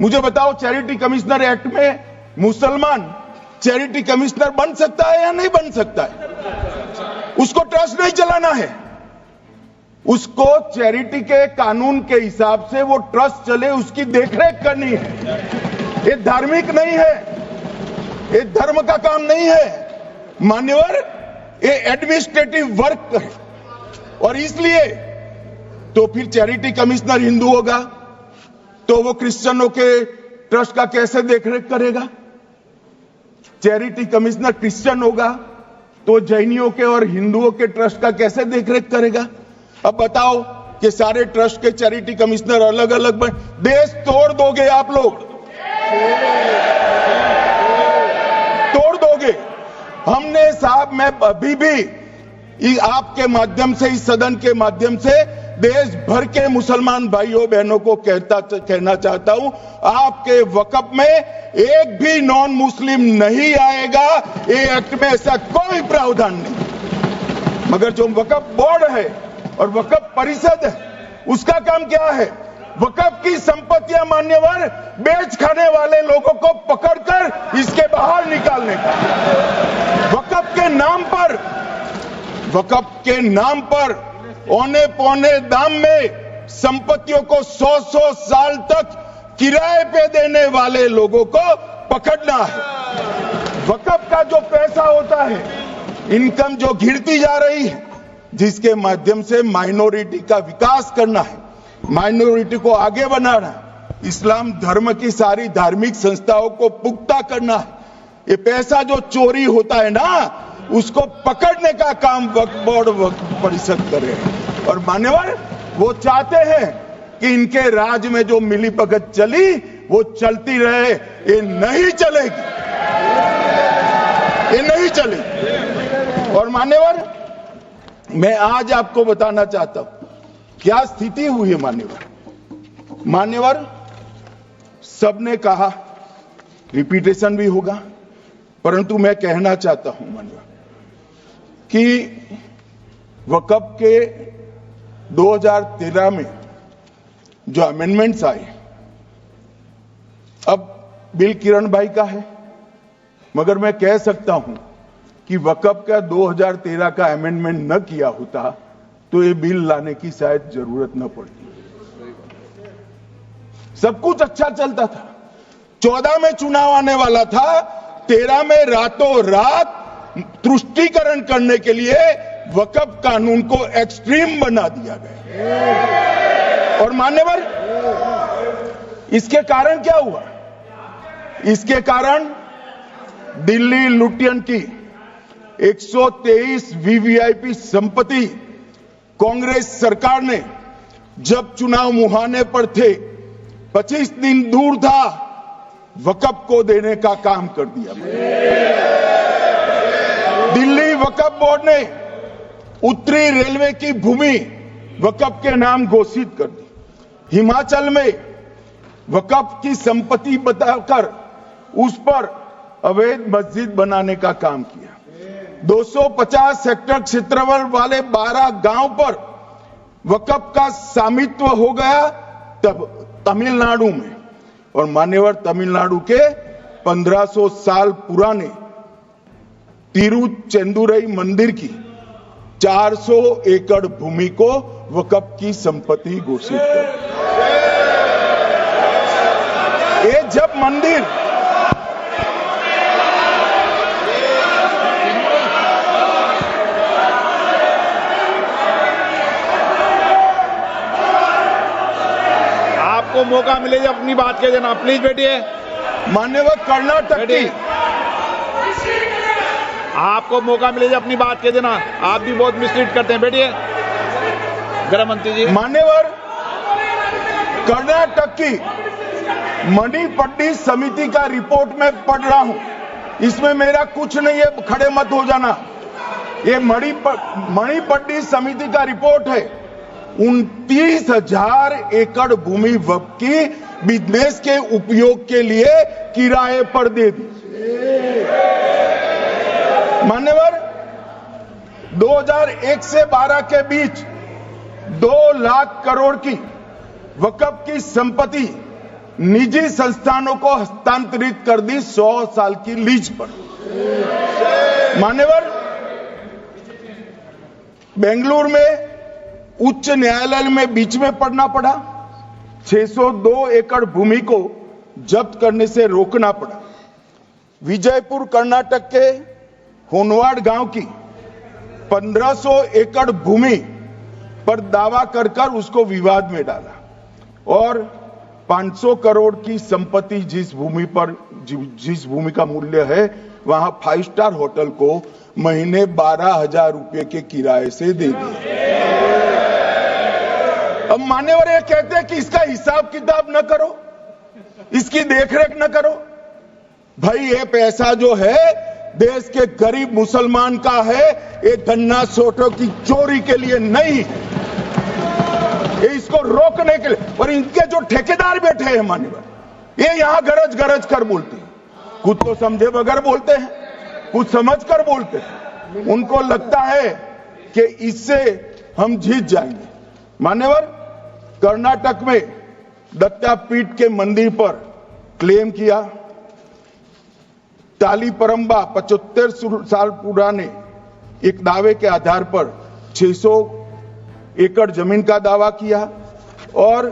मुझे बताओ, charity commissioner act में मुसलमान चैरिटी कमिश्नर बन सकता है या नहीं बन सकता है? उसको ट्रस्ट नहीं चलाना है, उसको चैरिटी के कानून के हिसाब से वो ट्रस्ट चले उसकी देखरेख करनी है। ये धार्मिक नहीं है, ये धर्म का काम नहीं है मान्यवर, ये एडमिनिस्ट्रेटिव वर्क है। और इसलिए तो फिर चैरिटी कमिश्नर हिंदू होगा तो वो क्रिश्चियनों के ट्रस्ट का कैसे देखरेख करेगा? चैरिटी कमिश्नर क्रिश्चियन होगा तो जैनियों के और हिंदुओं के ट्रस्ट का कैसे देखरेख करेगा? अब बताओ कि सारे ट्रस्ट के चैरिटी कमिश्नर अलग अलग बन, देश तोड़ दोगे आप लोग, तोड़ दोगे। हमने साहब, मैं अभी भी आपके माध्यम से, इस सदन के माध्यम से देश भर के मुसलमान भाइयों बहनों को कहना चाहता हूं, आपके वक्फ में एक भी नॉन मुस्लिम नहीं आएगा। ये एक्ट में ऐसा कोई प्रावधान नहीं। मगर जो वक्फ बोर्ड है और वक्फ परिषद है, उसका काम क्या है? वक्फ की संपत्तियां मान्यवर बेच खाने वाले लोगों को पकड़कर इसके बाहर निकालने का। वक्फ के नाम पर औने पौने दाम में संपत्तियों को 100 साल तक किराए पे देने वाले लोगों को पकड़ना है। वक्फ का जो पैसा होता है, इनकम जो गिरती जा रही है, जिसके माध्यम से माइनॉरिटी का विकास करना है, माइनॉरिटी को आगे बढ़ाना है, इस्लाम धर्म की सारी धार्मिक संस्थाओं को पुख्ता करना है। ये पैसा जो चोरी होता है ना, उसको पकड़ने का काम वक्फ बोर्ड, वक्फ परिषद करे। और मान्यवर, वो चाहते हैं कि इनके राज में जो मिलीभगत चली वो चलती रहे। ये नहीं चलेगी, ये नहीं चलेगी। और मान्यवर, मैं आज आपको बताना चाहता हूं क्या स्थिति हुई है मान्यवर। सबने कहा, रिपीटेशन भी होगा, परंतु मैं कहना चाहता हूं मान्यवर कि वक्फ के 2013 में जो अमेंडमेंट्स आए, अब बिल किरण भाई का है, मगर मैं कह सकता हूं कि वक्फ का 2013 का अमेंडमेंट न किया होता तो ये बिल लाने की शायद जरूरत न पड़ती। सब कुछ अच्छा चलता था, 14 में चुनाव आने वाला था, 13 में रातों रात तुष्टीकरण करने के लिए वक्फ कानून को एक्सट्रीम बना दिया गया। और मान्यवर, इसके कारण क्या हुआ? इसके कारण दिल्ली लुटियन की 123 वीवीआईपी संपत्ति कांग्रेस सरकार ने जब चुनाव मुहाने पर थे, 25 दिन दूर था, वक्फ को देने का काम कर दिया। दिल्ली वक्फ बोर्ड ने उत्तरी रेलवे की भूमि वक्फ के नाम घोषित कर दी। हिमाचल में वक्फ की संपत्ति बताकर उस पर अवैध मस्जिद बनाने का काम किया। 250 हेक्टेयर क्षेत्रफल वाले 12 गांव पर वक्फ का स्वामित्व हो गया तब तमिलनाडु में। और मान्यवर, तमिलनाडु के 1500 साल पुराने तिरुचेंदुरई मंदिर की 400 एकड़ भूमि को वक्फ की संपत्ति घोषित कर। ये जब मंदिर आपको मौका मिले जब अपनी बात कह देना, प्लीज बैठिए। मान्यवर, कर्नाटक की, आपको मौका मिले जब अपनी बात कह देना, आप भी बहुत मिसलीड करते हैं। बैठिए गृह मंत्री जी। मान्यवर, कर्नाटक की मणिपट्टी समिति का रिपोर्ट में पढ़ रहा हूं, इसमें मेरा कुछ नहीं है, खड़े मत हो जाना। ये मणिपट्टी समिति का रिपोर्ट है। 29,000 एकड़ भूमि वक्फ की बिजनेस के उपयोग के लिए किराए पर दे दी। मान्यवर, 2001 से 12 के बीच 2 लाख करोड़ की वक्फ की संपत्ति निजी संस्थानों को हस्तांतरित कर दी 100 साल की लीज पर। मान्यवर, बेंगलुरु में उच्च न्यायालय में बीच में पड़ना पड़ा, 602 एकड़ भूमि को जब्त करने से रोकना पड़ा। विजयपुर कर्नाटक के होनवाड़ गांव की 1500 एकड़ भूमि पर दावा कर उसको विवाद में डाला और 500 करोड़ की संपत्ति जिस भूमि का मूल्य है वहां 5 स्टार होटल को महीने 12,000 रुपए के किराए से दे दिया। अब मान्यवर ये कहते हैं कि इसका हिसाब किताब न करो, इसकी देखरेख न करो। भाई ये पैसा जो है देश के गरीब मुसलमान का है, ये गन्ना सोटों की चोरी के लिए नहीं, ये इसको रोकने के लिए। और इनके जो ठेकेदार बैठे हैं मान्यवर, ये यहां गरज गरज कर बोलते हैं, खुद तो समझे बगैर बोलते हैं, कुछ समझ कर बोलते हैं। उनको लगता है कि इससे हम जीत जाएंगे। मान्यवर, कर्नाटक में दत्तापीठ के मंदिर पर क्लेम किया, तालीपरंबा 75 साल पुराने एक दावे के आधार पर 600 एकड़ जमीन का दावा किया और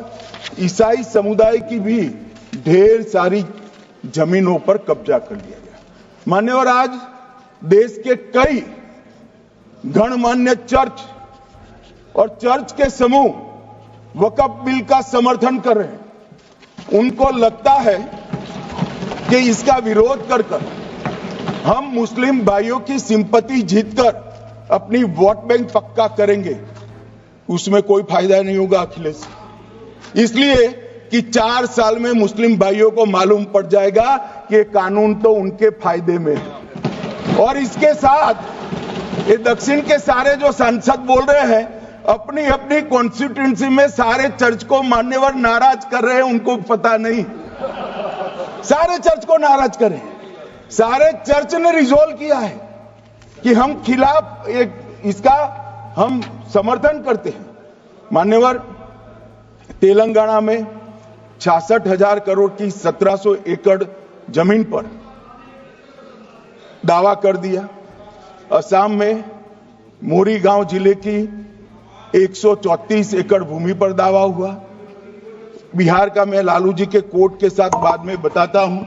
ईसाई समुदाय की भी ढेर सारी जमीनों पर कब्जा कर लिया गया। मान्यवर, आज देश के कई गणमान्य चर्च और चर्च के समूह वक्फ बिल का समर्थन कर रहे हैं। उनको लगता है कि इसका विरोध कर हम मुस्लिम भाइयों की सिंपैथी जीतकर अपनी वोट बैंक पक्का करेंगे, उसमें कोई फायदा नहीं होगा अखिलेश। इसलिए कि 4 साल में मुस्लिम भाइयों को मालूम पड़ जाएगा कि कानून तो उनके फायदे में है। और इसके साथ ये दक्षिण के सारे जो सांसद बोल रहे हैं, अपनी अपनी कॉन्स्टिट्यूएंसी में सारे चर्च को मान्यवर नाराज कर रहे हैं, उनको पता नहीं। सारे चर्च को नाराज करें, सारे चर्च ने रिजोल्व किया है कि हम खिलाफ इसका हम समर्थन करते हैं। मान्यवर, तेलंगाना में 66,000 करोड़ की 1700 एकड़ जमीन पर दावा कर दिया। असम में मोरीगांव जिले की 134 एकड़ भूमि पर दावा हुआ। बिहार का मैं लालू जी के कोर्ट के साथ बाद में बताता हूं।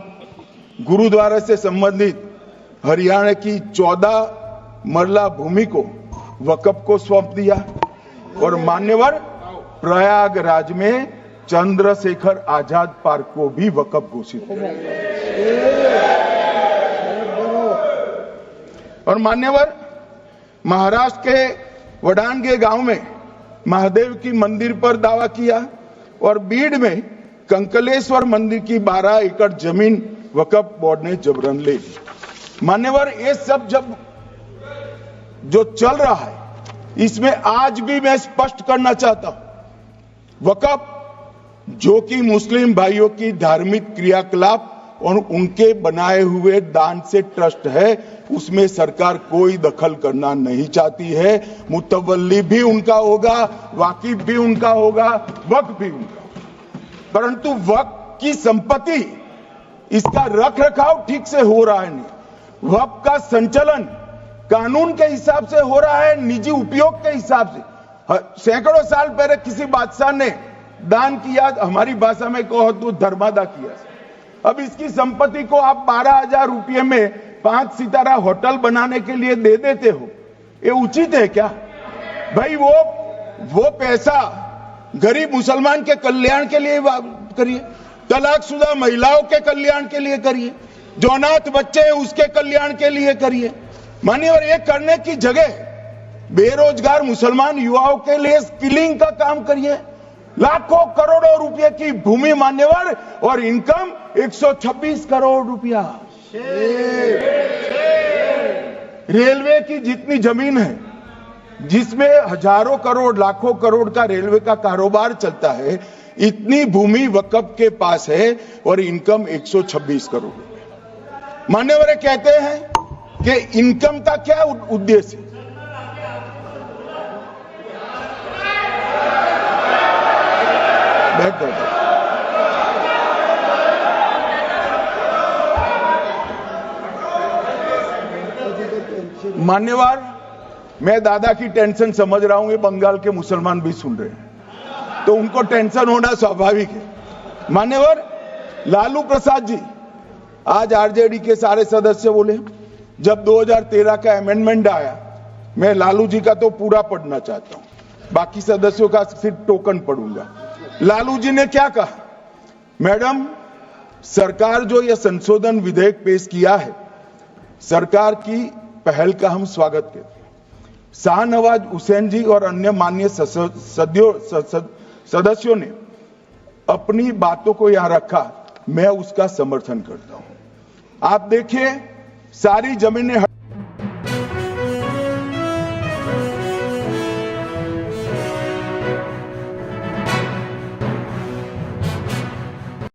गुरुद्वारा से संबंधित हरियाणा की 14 मरला भूमि को वक्फ को सौंप दिया। और मान्यवर, प्रयागराज में चंद्रशेखर आजाद पार्क को भी वक्फ घोषित किया। और मान्यवर, महाराष्ट्र के वडानगे गांव में महादेव की मंदिर पर दावा किया और बीड में कंकलेश्वर मंदिर की 12 एकड़ जमीन वक्फ बोर्ड ने जबरन ले ली। मान्यवर, ये सब जब जो चल रहा है, इसमें आज भी मैं स्पष्ट करना चाहता हूं, वक्फ जो कि मुस्लिम भाइयों की धार्मिक क्रियाकलाप और उनके बनाए हुए दान से ट्रस्ट है, उसमें सरकार कोई दखल करना नहीं चाहती है। मुतवल्ली भी उनका होगा, वाकिफ भी उनका होगा, वक्फ भी उनका होगा। परंतु वक्फ की संपत्ति, इसका रख रखाव ठीक से हो रहा है नहीं। वक्फ का संचालन कानून के हिसाब से हो रहा है, निजी उपयोग के हिसाब से। सैकड़ों साल पहले किसी बादशाह ने दान किया, हमारी भाषा में कहो तो धर्मादा किया। अब इसकी संपत्ति को आप 12,000 रुपये में 5 सितारा होटल बनाने के लिए दे देते हो, ये उचित है क्या? भाई वो पैसा गरीब मुसलमान के कल्याण के लिए करिए, तलाकशुदा महिलाओं के कल्याण के लिए करिए, जो अनाथ बच्चे हैं उसके कल्याण के लिए करिए। मानिए, और ये करने की जगह बेरोजगार मुसलमान युवाओं के लिए स्किलिंग का काम करिए। लाखों करोड़ों रुपए की भूमि मान्यवर और इनकम 126 करोड़ रुपया। रेलवे की जितनी जमीन है, जिसमें हजारों करोड़ लाखों करोड़ का रेलवे का कारोबार चलता है, इतनी भूमि वक्फ के पास है और इनकम 126 करोड़ रुपया। मान्यवर कहते हैं कि इनकम का क्या उद्देश्य है? मान्यवर, मैं दादा की टेंशन समझ रहा हूं, ये बंगाल के मुसलमान भी सुन रहे हैं, तो उनको टेंशन होना स्वाभाविक है। मान्यवर, लालू प्रसाद जी, आज आरजेडी के सारे सदस्य बोले जब 2013 का अमेंडमेंट आया, मैं लालू जी का तो पूरा पढ़ना चाहता हूं, बाकी सदस्यों का सिर्फ टोकन पढ़ूंगा। लालू जी ने क्या कहा? मैडम, सरकार जो यह संशोधन विधेयक पेश किया है, सरकार की पहल का हम स्वागत करते हैं। शाहनवाज हुसैन जी और अन्य माननीय सदस्यों ने अपनी बातों को यहां रखा, मैं उसका समर्थन करता हूं। आप देखिए, सारी जमीनें